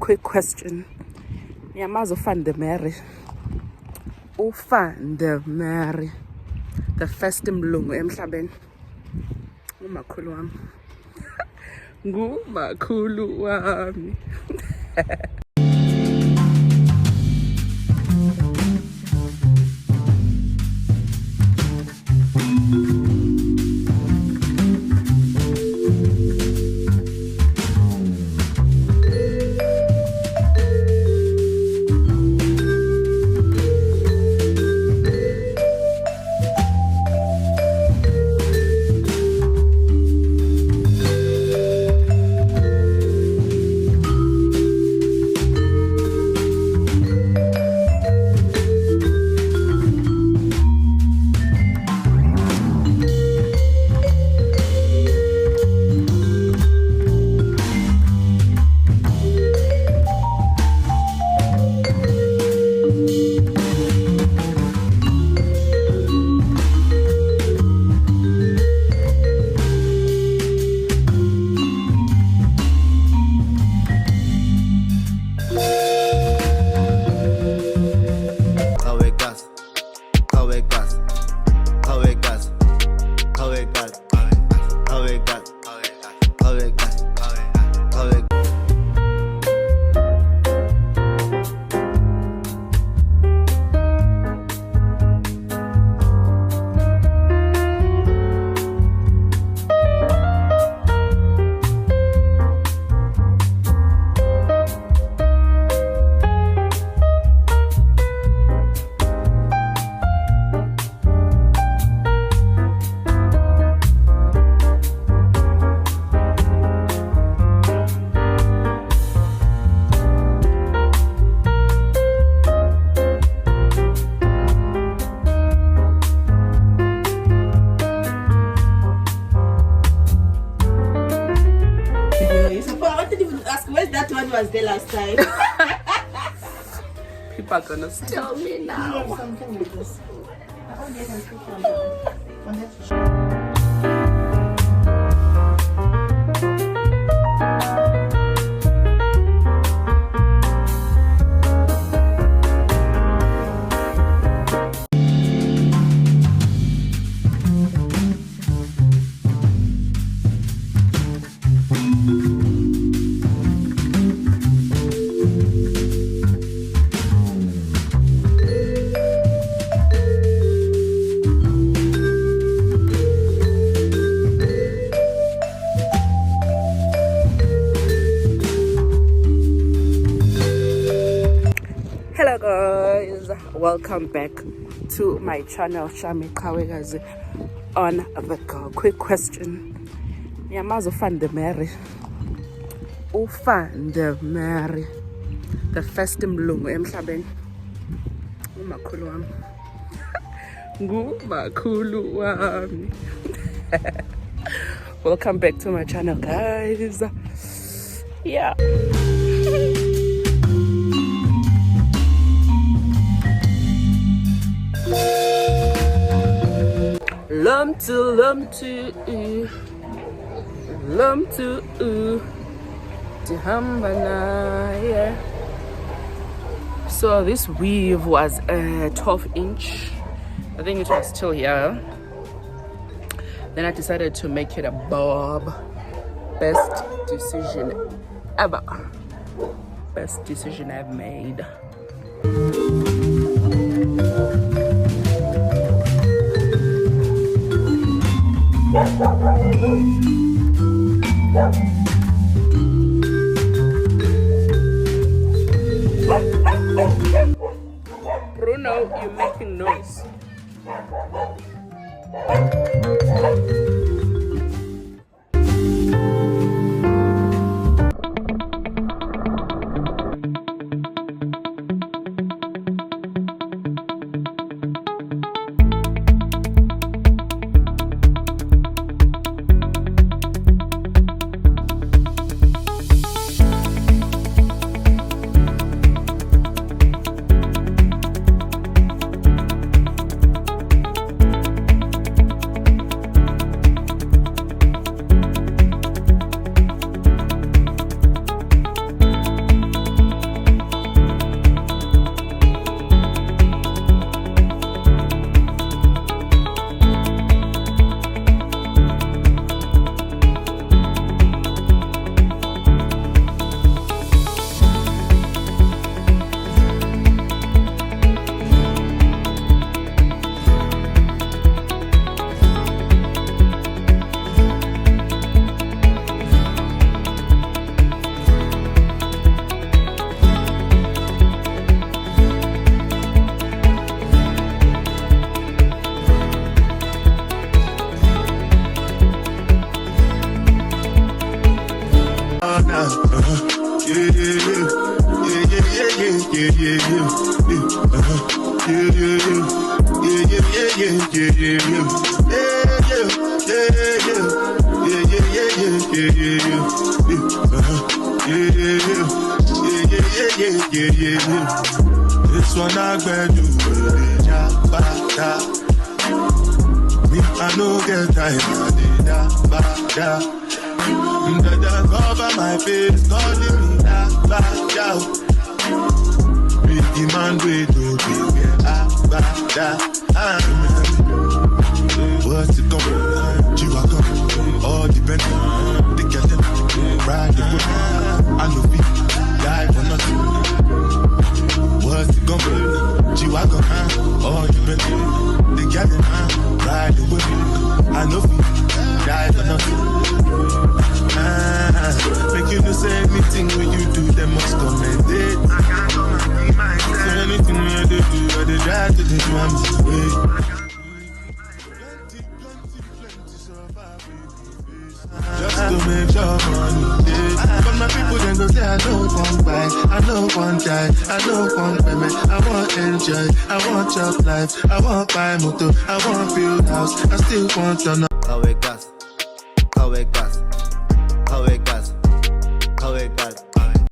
quick question. Nyamazo Van der Merwe. Van der Merwe. The first mlungu emhlabeni. Ngumakhulu wami. Ngumakhulu wami. Was the last time? People are gonna tell me now. Something with this. Hello guys, welcome back to my channel Shami Kawekazi on the go. Quick question. Nyamazo Van der Merwe. Van der Merwe. The first mlungu emhlabeni. Ngumakhulu wami. Ngumakhulu wami. Welcome back to my channel guys. Yeah. Lum to Tihambana. So this weave was a 12-inch. I think it was still here. Then I decided to make it a bob. Best decision ever. Best decision I've made. Bruno, you're making noise. yeah, yeah, yeah, yeah, yeah, yeah, yeah, yeah, yeah, yeah, yeah, yeah, yeah. This one I better do, me, I know get time, Dada cover my face, calling me Big demand, wait, no big, what's it coming? Chihuahua, all depending. They get them, ride the boat. I know we die for nothing. What's it coming? Chihuahua, all depending. They get them, ride the boat. I know we die for nothing. Make you know say anything when you do, they must commend it. I can't come and be myself. So anything when you do, I dey try to do my way. Just to make sure money, yeah. But my people then go say I don't want buy, I don't want die, I don't want payment, I want enjoy, I want job life, I want buy motor, I want build house, I still want to know. Kawe gas,